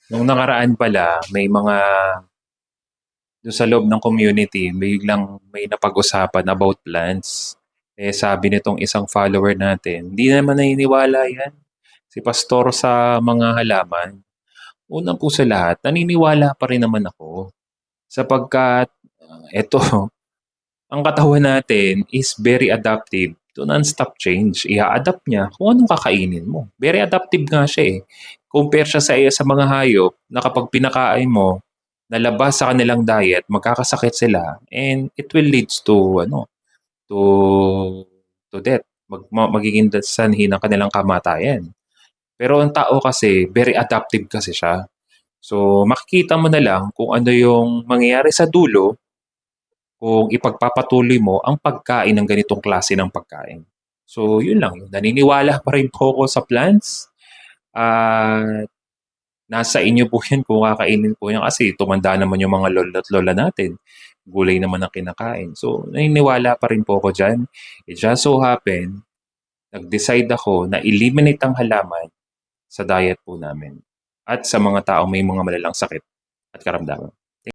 Nung nakaraan pala, doon sa loob ng community, biglang may napag-usapan about plants. Eh sabi nitong isang follower natin, hindi naman naniniwala yan. Si Pastor sa mga halaman. Unang po sa lahat, naniniwala pa rin naman ako. Sapagkat, eto, ang katawan natin is very adaptive to non-stop change. Ia-adapt niya kung anong kakainin mo. Very adaptive nga siya eh. Compare siya sa mga hayop na kapag pinakain mo, nalabas sa kanilang diet, magkakasakit sila and it will leads to to death. Magiging sanhi ng kanilang kamatayan. Pero ang tao kasi very adaptive kasi siya. So makikita mo na lang kung ano yung mangyayari sa dulo kung ipagpapatuloy mo ang pagkain ng ganitong klase ng pagkain. So yun lang, naniniwala pa rin po ako sa plants. At nasa inyo po yan kung kakainin po yan kasi tumanda naman yung mga lolo at lola natin. Gulay naman ang kinakain. So naniniwala pa rin po ako dyan. It just so happen, nag-decide ako na eliminate ang halaman sa diet po namin at sa mga tao may mga malalang sakit at karamdaman.